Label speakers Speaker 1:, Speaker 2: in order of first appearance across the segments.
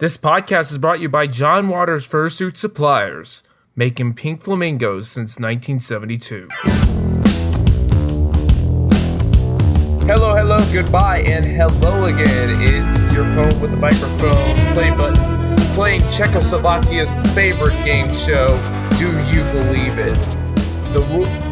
Speaker 1: This podcast is brought to you by John Waters Fursuit Suppliers, making pink flamingos since 1972. Hello, goodbye, and hello again. It's your phone with the microphone, play button, playing Czechoslovakia's favorite game show, Do You Believe It?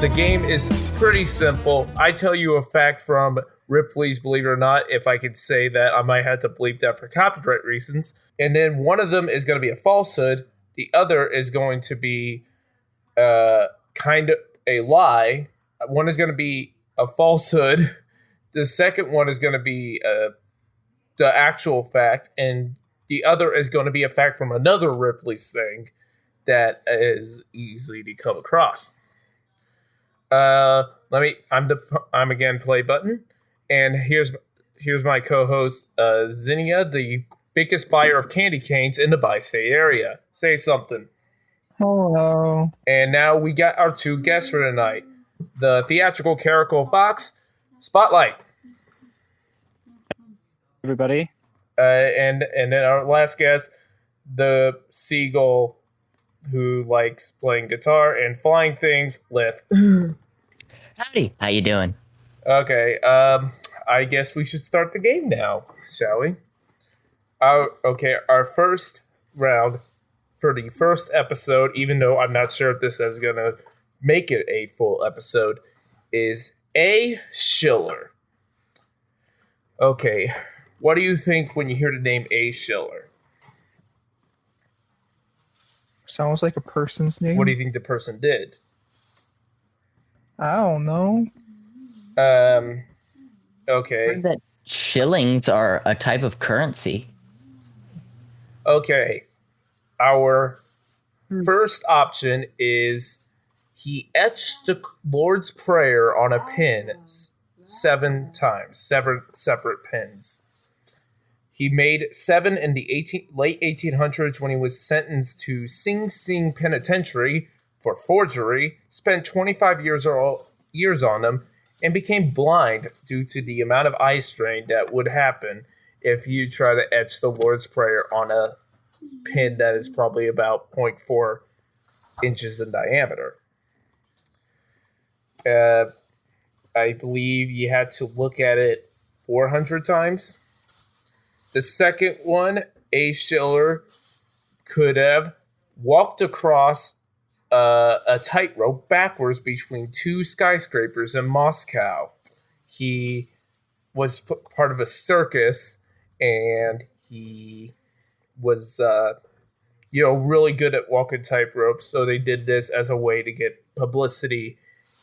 Speaker 1: The game is pretty simple. I tell you a fact from Ripley's Believe It or Not. If I could say that, I might have to bleep that for copyright reasons. And then one of them is going to be a falsehood. The other is going to be kind of a lie. One is going to be a falsehood. The second one is going to be the actual fact. And the other is going to be a fact from another Ripley's thing that is easy to come across. I'm again play button. And here's my co-host, Zinnia, the biggest buyer of candy canes in the bi-state area. Say something.
Speaker 2: Hello.
Speaker 1: And now we got our two guests for tonight. The theatrical caracal fox, Spotlight.
Speaker 3: Everybody.
Speaker 1: And then our last guest, the seagull who likes playing guitar and flying things, Lith.
Speaker 4: Howdy. How you doing?
Speaker 1: Okay, I guess we should start the game now, shall we? Our first round for the first episode, even though I'm not sure if this is going to make it a full episode, is A. Schiller. Okay, what do you think when you hear the name A. Schiller?
Speaker 2: Sounds like a person's name.
Speaker 1: What do you think the person did?
Speaker 2: I don't know.
Speaker 1: Okay.
Speaker 4: Heard that shillings are a type of currency.
Speaker 1: Okay. Our first option is he etched the Lord's Prayer on a pin 7 times, 7 separate pins. He made 7 in the late 1800s when he was sentenced to Sing Sing Penitentiary for forgery, spent 25 years on them, and became blind due to the amount of eye strain that would happen if you try to etch the Lord's Prayer on a pin that is probably about 0.4 inches in diameter. I believe you had to look at it 400 times. The second one, A. Schiller could have walked across a tightrope backwards between 2 skyscrapers in Moscow. He was part of a circus, and he was, really good at walking tightrope. So they did this as a way to get publicity.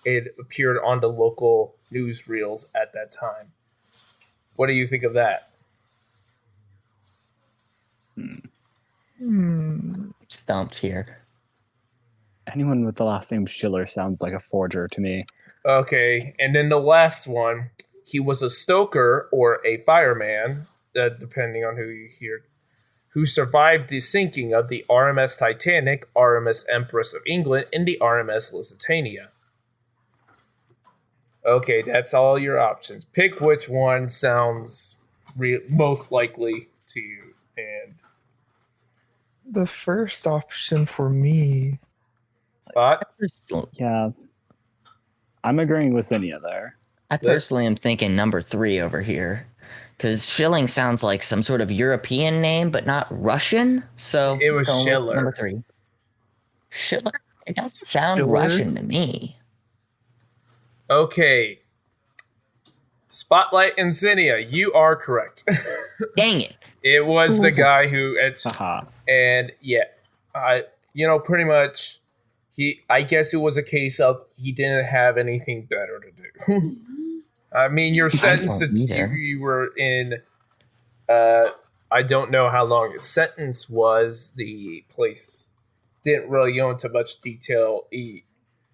Speaker 1: It appeared on the local newsreels at that time. What do you think of that?
Speaker 4: Stumped here.
Speaker 3: Anyone with the last name Schiller sounds like a forger to me.
Speaker 1: Okay, and then the last one, he was a stoker or a fireman, depending on who you hear, who survived the sinking of the RMS Titanic, RMS Empress of England, and the RMS Lusitania. Okay, that's all your options. Pick which one sounds most likely to you. And
Speaker 2: The first option for me.
Speaker 1: Spot?
Speaker 3: Yeah. I'm agreeing with Zinnia there.
Speaker 4: I personally am thinking number 3 over here. Because shilling sounds like some sort of European name, but not Russian. So
Speaker 1: It was Schiller.
Speaker 4: Number 3. Schiller? It doesn't sound
Speaker 2: Schiller?
Speaker 4: Russian to me.
Speaker 1: Okay. Spotlight and Zinnia, you are correct.
Speaker 4: Dang it.
Speaker 1: It was the guy who etched,
Speaker 3: Haha.
Speaker 1: and yeah, pretty much, I guess it was a case of he didn't have anything better to do. I mean, your sentence that you were in, I don't know how long his sentence was. The place didn't really go into much detail.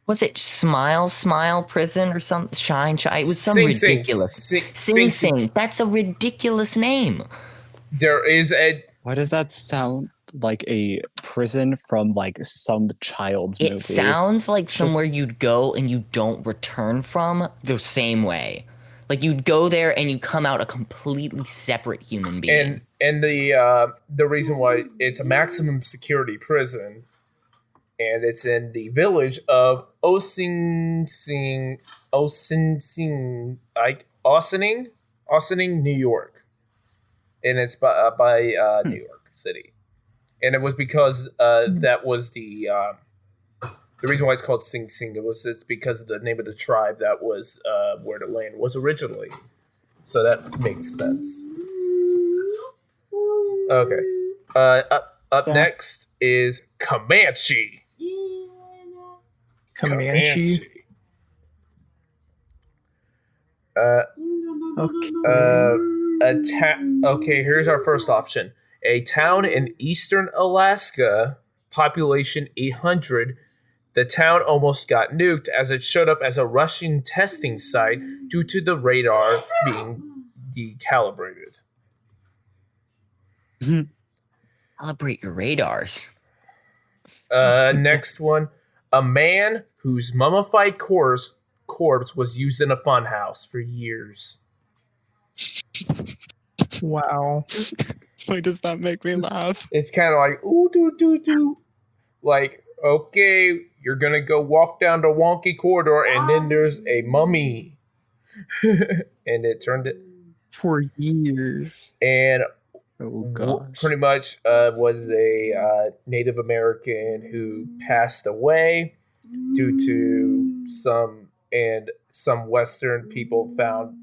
Speaker 4: Was it Smile Prison or something? Shine. It was some
Speaker 1: Sing Sing.
Speaker 4: ridiculous.
Speaker 1: Sing
Speaker 4: Sing. That's a ridiculous name.
Speaker 1: There is a...
Speaker 3: Why does that sound like a prison from like some child's movie?
Speaker 4: It sounds like somewhere you'd go and you don't return from the same way. Like you'd go there and you come out a completely separate human being.
Speaker 1: And And the reason why it's a maximum security prison, and it's in the village of Ossining, New York, and it's by New York City. And it was because that was the reason why it's called Sing Sing. It was just because of the name of the tribe that was where the land was originally. So that makes sense. Okay. Up next is Comanche.
Speaker 2: Comanche.
Speaker 1: Okay, here's our first option. A town in eastern Alaska, population 800. The town almost got nuked as it showed up as a Russian testing site due to the radar being decalibrated.
Speaker 4: Calibrate your radars.
Speaker 1: Next one. A man whose mummified corpse was used in a funhouse for years.
Speaker 2: Wow.
Speaker 3: Why does that make me laugh?
Speaker 1: It's kind of like, ooh, doo. Like, okay, you're going to go walk down the wonky corridor, and then there's a mummy. And it turned it.
Speaker 2: For years.
Speaker 1: And
Speaker 3: Oh, gosh.
Speaker 1: pretty much was a Native American who passed away due to some Western people found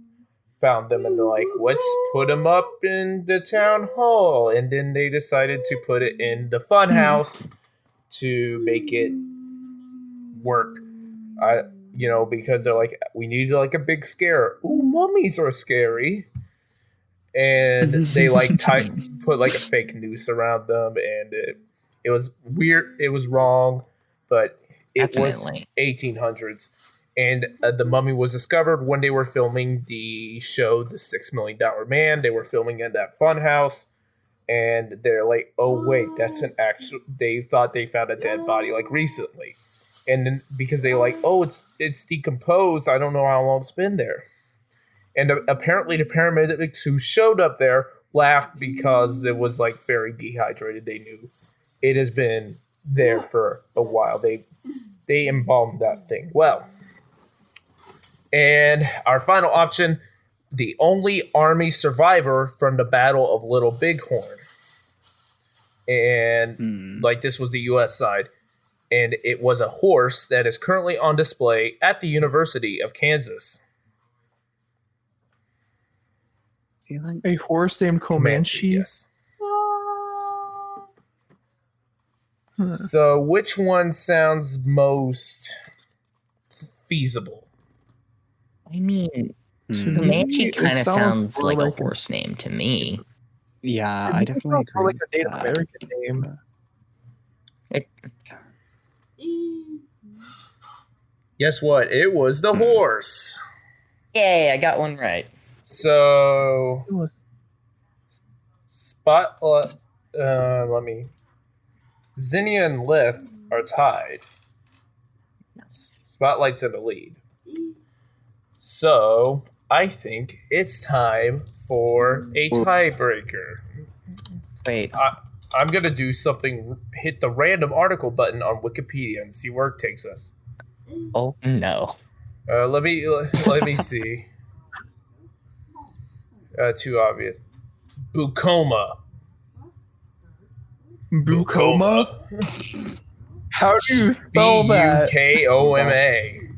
Speaker 1: them and they're like, let's put them up in the town hall. And then they decided to put it in the fun house to make it work. Because they're like, we need like a big scare. Ooh, mummies are scary. And they put like a fake noose around them, and it was weird. It was wrong, but it was 1800s. And the mummy was discovered when they were filming the show, The $6 Million Man. They were filming in that fun house, and they're like, "Oh wait, that's an actual." They thought they found a dead body like recently, and then because they like, "Oh, it's decomposed. I don't know how long it's been there." And apparently, the paramedics who showed up there laughed because it was like very dehydrated. They knew it has been there for a while. They embalmed that thing well. And our final option, the only army survivor from the Battle of Little Bighorn. And this was the U.S. side. And it was a horse that is currently on display at the University of Kansas.
Speaker 2: A horse named Comanche?
Speaker 1: Yes. So which one sounds most feasible?
Speaker 4: I mean, Comanche kind of sounds like a horse name to me.
Speaker 3: Yeah, I definitely agree.
Speaker 2: Like a Native American name.
Speaker 1: Guess what? It was the horse.
Speaker 4: Yay, I got one right.
Speaker 1: So, Zinnia and Lith are tied. Spotlight's in the lead. So, I think it's time for a tiebreaker.
Speaker 4: Wait.
Speaker 1: I'm going to do something, hit the random article button on Wikipedia and see where it takes us.
Speaker 4: Oh, no.
Speaker 1: Let me see. Too obvious. Bukoma.
Speaker 2: Bukoma? How do you spell that?
Speaker 1: Bukoma.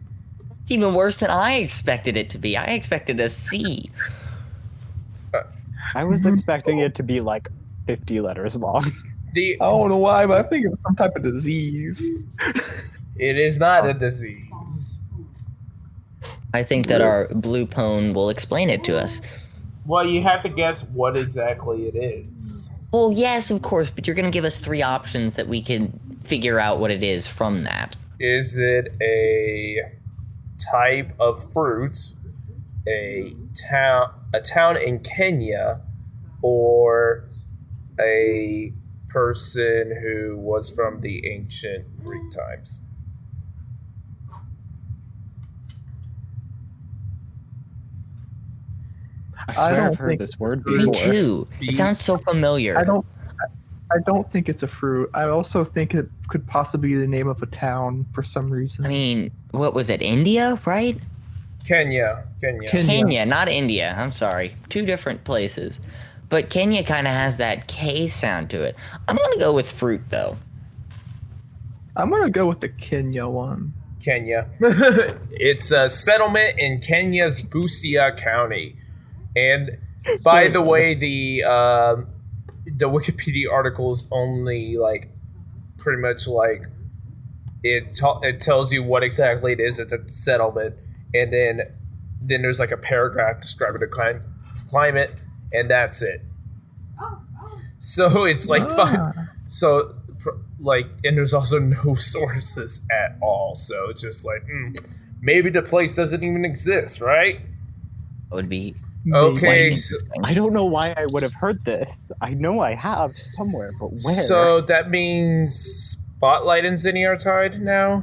Speaker 4: It's even worse than I expected it to be. I expected a C.
Speaker 3: I was expecting it to be like 50 letters long.
Speaker 2: I don't know why, but I think it's some type of disease.
Speaker 1: It is not a disease.
Speaker 4: I think that our blue pone will explain it to us.
Speaker 1: Well, you have to guess what exactly it is.
Speaker 4: Well, yes, of course, but you're going to give us 3 options that we can figure out what it is from that.
Speaker 1: Is it a type of fruit, a town in Kenya, or a person who was from the ancient Greek times?
Speaker 3: swear I've
Speaker 2: don't
Speaker 3: heard
Speaker 2: think
Speaker 3: this
Speaker 2: it's a
Speaker 3: word
Speaker 2: fruit.
Speaker 4: Me
Speaker 3: before.
Speaker 4: too. It sounds so familiar.
Speaker 2: I don't think it's a fruit. I also think it could possibly be the name of a town for some reason.
Speaker 4: I mean, what was it? India, right?
Speaker 1: Kenya.
Speaker 4: Kenya, not India. I'm sorry. Two different places. But Kenya kind of has that K sound to it. I'm going to go with fruit, though.
Speaker 2: I'm gonna go with the Kenya one.
Speaker 1: Kenya. It's a settlement in Kenya's Busia County. And by the way, the Wikipedia article is only like pretty much like it tells you what exactly it is. It's a settlement, and then there's like a paragraph describing the climate, and that's it. So it's like so like, and there's also no sources at all. So it's just like maybe the place doesn't even exist, right?
Speaker 4: That would be
Speaker 1: Okay, so,
Speaker 3: I don't know why I would have heard this. I know I have somewhere, but where?
Speaker 1: so that means Spotlight and Zinni are tied now.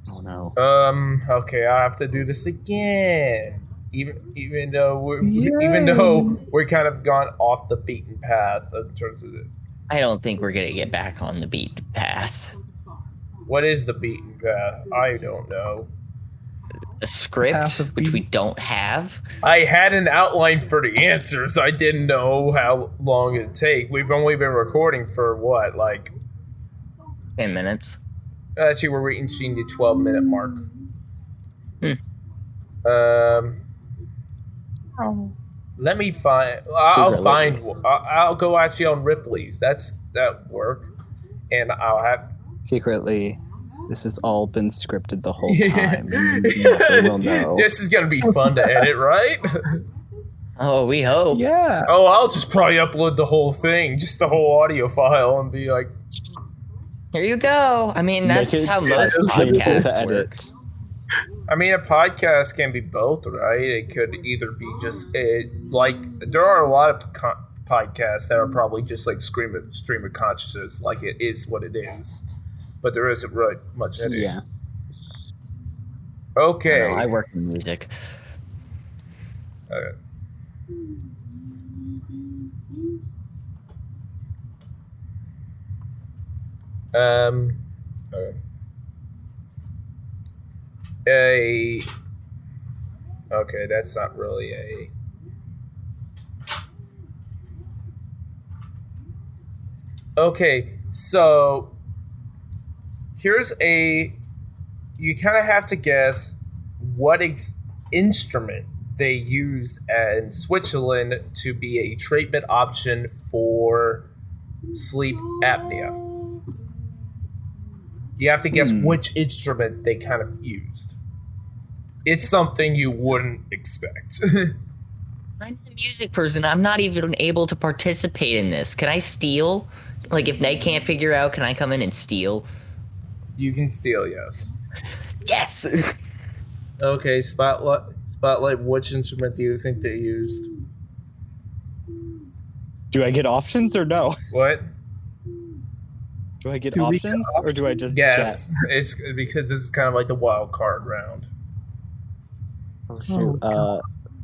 Speaker 3: Oh no.
Speaker 1: Okay, I have to do this again. Even though we're kind of gone off the beaten path in terms of it.
Speaker 4: I don't think we're going to get back on the beaten path.
Speaker 1: What is the beaten path? I don't know.
Speaker 4: A script, which we don't have.
Speaker 1: I had an outline for the answers. I didn't know how long it'd take. We've only been recording for what, like
Speaker 4: 10 minutes.
Speaker 1: Actually, we're reaching the 12-minute mark. Let me find. I'll go actually on Ripley's. That work, and I'll have.
Speaker 3: Secretly, this has all been scripted the whole time. And nothing will know.
Speaker 1: This is gonna be fun to edit, right?
Speaker 4: Oh, we hope.
Speaker 2: Yeah.
Speaker 1: Oh, I'll just probably upload the whole thing, just the whole audio file, and be like,
Speaker 4: Here you go. I mean, that's how most podcasts work.
Speaker 1: I mean, a podcast can be both, right? It could either be just like there are a lot of podcasts that are probably just like stream of consciousness, like it is what it is, but there isn't really much editing.
Speaker 3: Yeah.
Speaker 1: Okay.
Speaker 4: I work in music.
Speaker 1: Okay. Okay. Okay, that's not really a. Okay, so here's a. You kind of have to guess what instrument they used in Switzerland to be a treatment option for sleep apnea. You have to guess which instrument they kind of used. It's something you wouldn't expect.
Speaker 4: I'm the music person. I'm not even able to participate in this. Can I steal? Like, if they can't figure out, can I come in and steal?
Speaker 1: You can steal, yes.
Speaker 4: Yes!
Speaker 1: Okay, Spotlight, which instrument do you think they used?
Speaker 3: Do I get options or no?
Speaker 1: What?
Speaker 3: Do I get options or do I just guess?
Speaker 1: It's because this is kind of like the wild card round.
Speaker 3: Oh, shoot.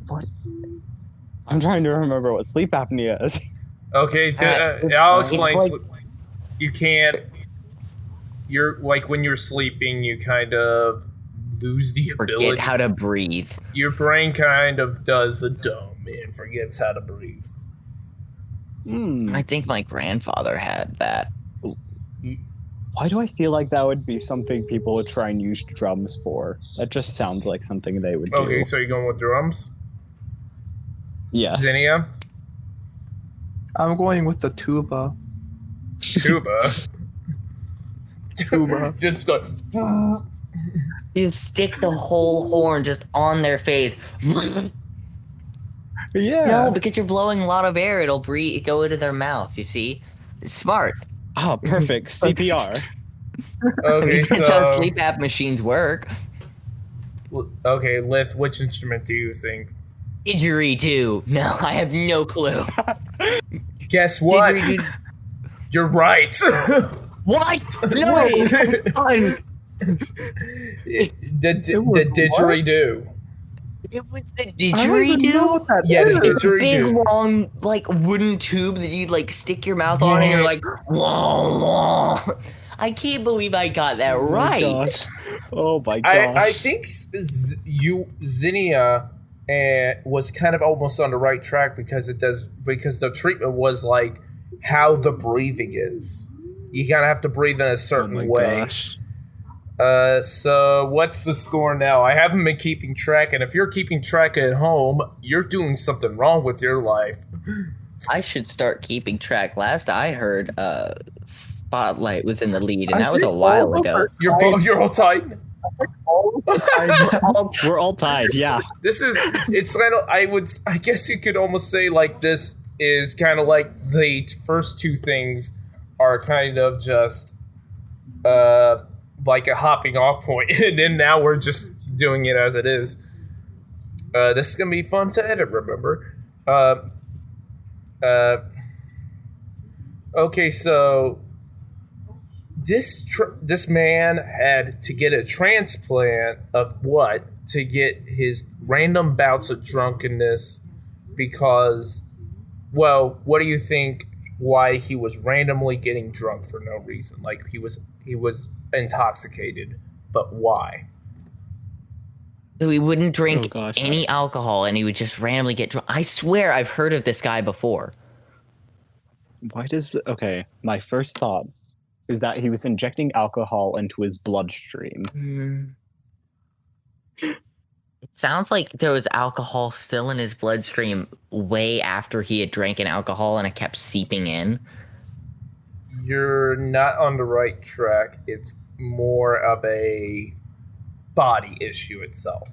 Speaker 3: What? I'm trying to remember what sleep apnea is.
Speaker 1: Okay, I'll explain.
Speaker 4: Like,
Speaker 1: you can't. You're like when you're sleeping, you kind of lose the ability.
Speaker 4: Forget how to breathe.
Speaker 1: Your brain kind of does a dome and forgets how to breathe.
Speaker 4: I think my grandfather had that.
Speaker 3: Why do I feel like that would be something people would try and use drums for? That just sounds like something they would do.
Speaker 1: Okay, so you're going with drums?
Speaker 3: Yes.
Speaker 1: Zinnia?
Speaker 2: I'm going with the tuba.
Speaker 1: Tuba?
Speaker 2: Tuba.
Speaker 1: Just go.
Speaker 4: You stick the whole horn just on their face.
Speaker 2: Yeah.
Speaker 4: No, because you're blowing a lot of air. It'll go into their mouth, you see? It's smart.
Speaker 3: Oh, perfect. CPR.
Speaker 1: Okay,
Speaker 4: That's how
Speaker 1: so.
Speaker 4: sleep app machines work.
Speaker 1: Okay, Lith, which instrument do you think?
Speaker 4: Didgeridoo. No, I have no clue.
Speaker 1: Guess what? You're right.
Speaker 4: What? No!
Speaker 1: The didgeridoo.
Speaker 4: It was the
Speaker 2: I don't even know what
Speaker 4: didgeridoo.
Speaker 2: that
Speaker 1: Yeah, the
Speaker 2: is.
Speaker 1: didgeridoo.
Speaker 4: Big long like wooden tube that you like stick your mouth on and you're like, whoa, whoa. I can't believe I got that
Speaker 3: Oh my
Speaker 4: right.
Speaker 3: gosh. Oh my
Speaker 1: I
Speaker 3: gosh.
Speaker 1: think Zinnia was kind of almost on the right track because the treatment was like how the breathing is. You gotta have to breathe in a
Speaker 3: Oh
Speaker 1: certain
Speaker 3: my
Speaker 1: way.
Speaker 3: gosh.
Speaker 1: So what's the score now? I haven't been keeping track, and if you're keeping track at home, you're doing something wrong with your life.
Speaker 4: I should start keeping track. Last I heard, Spotlight was in the lead, and that was a while ago.
Speaker 1: You're all tight.
Speaker 3: We're all tied, yeah.
Speaker 1: It's kind of, I guess you could almost say like this is kind of like the first two things are kind of just like a hopping off point, and then now we're just doing it as it is. This is gonna be fun to edit, remember? Okay, so this man had to get a transplant of what to get his random bouts of drunkenness because, well, what do you think? Why he was randomly getting drunk for no reason? Like he was intoxicated, but why?
Speaker 4: So he wouldn't drink
Speaker 3: Oh, gosh.
Speaker 4: any alcohol, and he would just randomly get drunk. I swear I've heard of this guy before.
Speaker 3: Okay, my first thought is that he was injecting alcohol into his bloodstream.
Speaker 4: It sounds like there was alcohol still in his bloodstream way after he had drank an alcohol, and it kept seeping in.
Speaker 1: You're not on the right track. It's more of a body issue itself.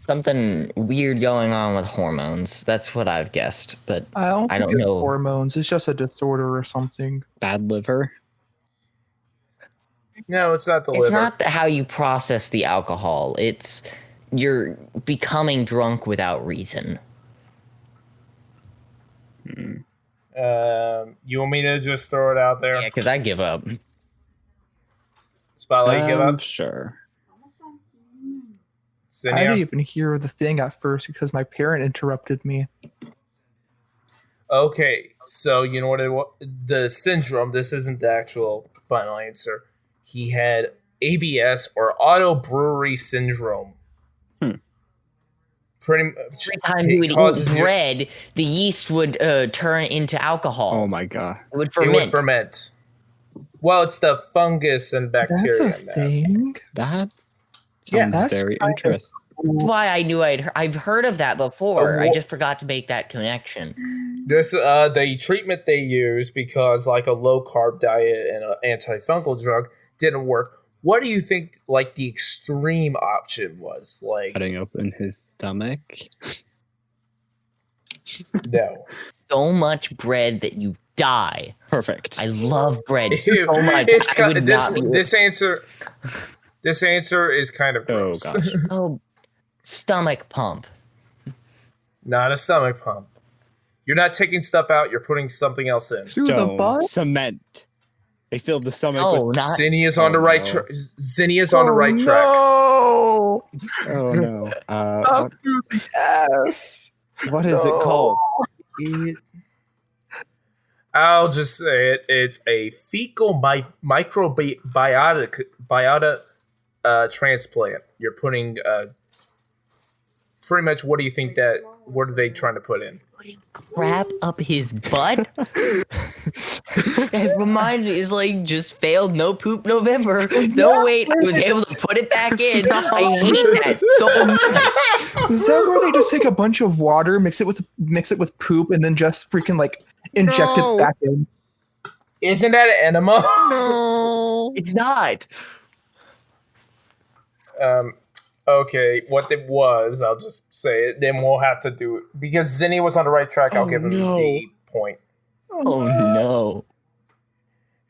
Speaker 4: Something weird going on with hormones. That's what I've guessed, but
Speaker 2: I don't
Speaker 4: I
Speaker 2: think
Speaker 4: don't
Speaker 2: it's
Speaker 4: know.
Speaker 2: hormones. It's just a disorder or something.
Speaker 3: Bad liver.
Speaker 1: No, it's not the
Speaker 4: It's
Speaker 1: liver.
Speaker 4: not how you process the alcohol. It's you're becoming drunk without reason.
Speaker 1: You want me to just throw it out there?
Speaker 4: Yeah, because I give up.
Speaker 1: Spotlight, give up.
Speaker 3: Sure.
Speaker 2: I
Speaker 1: Zinnia?
Speaker 2: didn't even hear the thing at first because my parent interrupted me.
Speaker 1: Okay, so you know what it was? The syndrome, this isn't the actual final answer. He had ABS or auto brewery syndrome. Pretty much.
Speaker 4: Every time he would
Speaker 1: causes
Speaker 4: eat bread, the yeast would turn into alcohol.
Speaker 3: Oh my god.
Speaker 4: It would
Speaker 1: It
Speaker 4: ferment.
Speaker 1: would ferment. Well, it's the fungus and bacteria.
Speaker 2: That's a
Speaker 1: in that.
Speaker 2: thing.
Speaker 3: That
Speaker 1: Yeah,
Speaker 3: sounds
Speaker 2: that's
Speaker 3: very
Speaker 2: kind of
Speaker 3: interesting.
Speaker 4: That's why I knew I've heard of that before.
Speaker 1: Oh,
Speaker 4: I just forgot to make that connection.
Speaker 1: This the treatment they use because like a low carb diet and an antifungal drug didn't work. What do you think like the extreme option was? Like
Speaker 3: Cutting open his stomach.
Speaker 1: no.
Speaker 4: So much bread that you die.
Speaker 3: Perfect.
Speaker 4: I love bread so
Speaker 1: Ew,
Speaker 4: much.
Speaker 1: it's
Speaker 4: I would
Speaker 1: kind
Speaker 4: not be-
Speaker 1: this answer is kind of
Speaker 3: Oh
Speaker 1: gross.
Speaker 3: gosh.
Speaker 4: Oh, stomach pump.
Speaker 1: Not a stomach pump. You're not taking stuff out, you're putting something else in.
Speaker 2: Through the butt?
Speaker 3: Cement. They filled the stomach
Speaker 4: No,
Speaker 3: with
Speaker 4: not-
Speaker 1: Zinnia's on the
Speaker 3: Oh,
Speaker 1: right
Speaker 3: no.
Speaker 1: track. Zinnia's on the right track.
Speaker 2: No!
Speaker 3: Oh no.
Speaker 2: Not through the ass.
Speaker 3: What is it called?
Speaker 1: I'll just say it. It's a fecal microbiota transplant. You're putting pretty much. What do you think that? What are they trying to put in?
Speaker 4: Crap up his butt. It reminds me, it's like just failed no poop November. No wait, I was able to put it back in. I hate that so much.
Speaker 2: Is that where they just take a bunch of water, mix it with poop, and then just freaking like inject
Speaker 3: No.
Speaker 2: it back in?
Speaker 1: Isn't that an enema?
Speaker 3: No.
Speaker 4: It's not.
Speaker 1: Okay, what it was, I'll just say it. Then we'll have to do it because Zinni was on the right track. I'll
Speaker 3: Oh,
Speaker 1: give him
Speaker 3: no.
Speaker 1: the point.
Speaker 4: Oh no.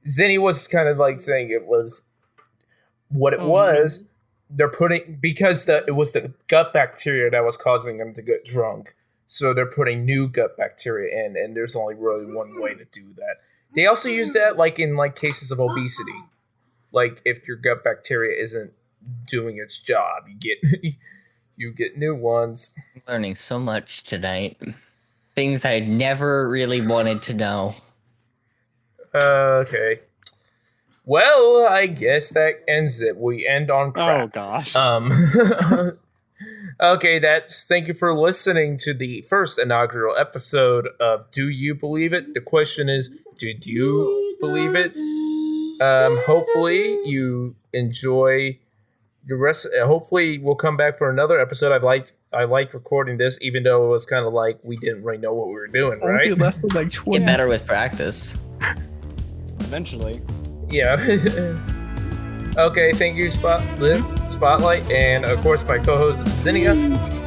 Speaker 1: Zinni was kind of like saying it was what it
Speaker 3: Oh,
Speaker 1: was. They're putting because it was the gut bacteria that was causing them to get drunk. So they're putting new gut bacteria in, and there's only really one way to do that. They also use that like in like cases of obesity, like if your gut bacteria isn't doing its job, You get new ones.
Speaker 4: I'm learning so much tonight. Things I never really wanted to know.
Speaker 1: Okay. Well, I guess that ends it. We end on crap.
Speaker 3: Oh gosh.
Speaker 1: Okay, thank you for listening to the first inaugural episode of Do You Believe It? The question is, did you believe it? Hopefully you enjoy the rest. Hopefully we'll come back for another episode. I liked recording this, even though it was kind of like we didn't really know what we were doing,
Speaker 2: Only
Speaker 1: right?
Speaker 2: less than like 20.
Speaker 4: Get better with practice.
Speaker 3: Eventually.
Speaker 1: Yeah. Okay, thank you, Spotlight, and of course my co-host Zinnia.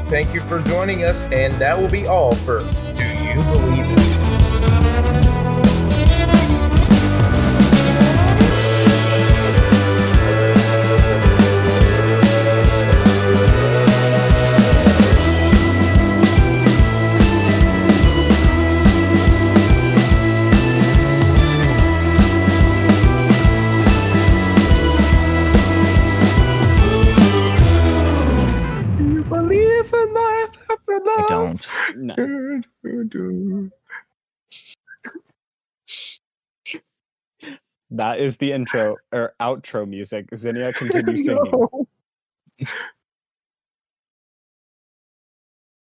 Speaker 1: Thank you for joining us, and that will be all for Do You Believe It?
Speaker 2: Believe in life after love.
Speaker 4: I don't.
Speaker 3: Nice. That is the intro or outro music. Zinnia, continue singing.
Speaker 2: No.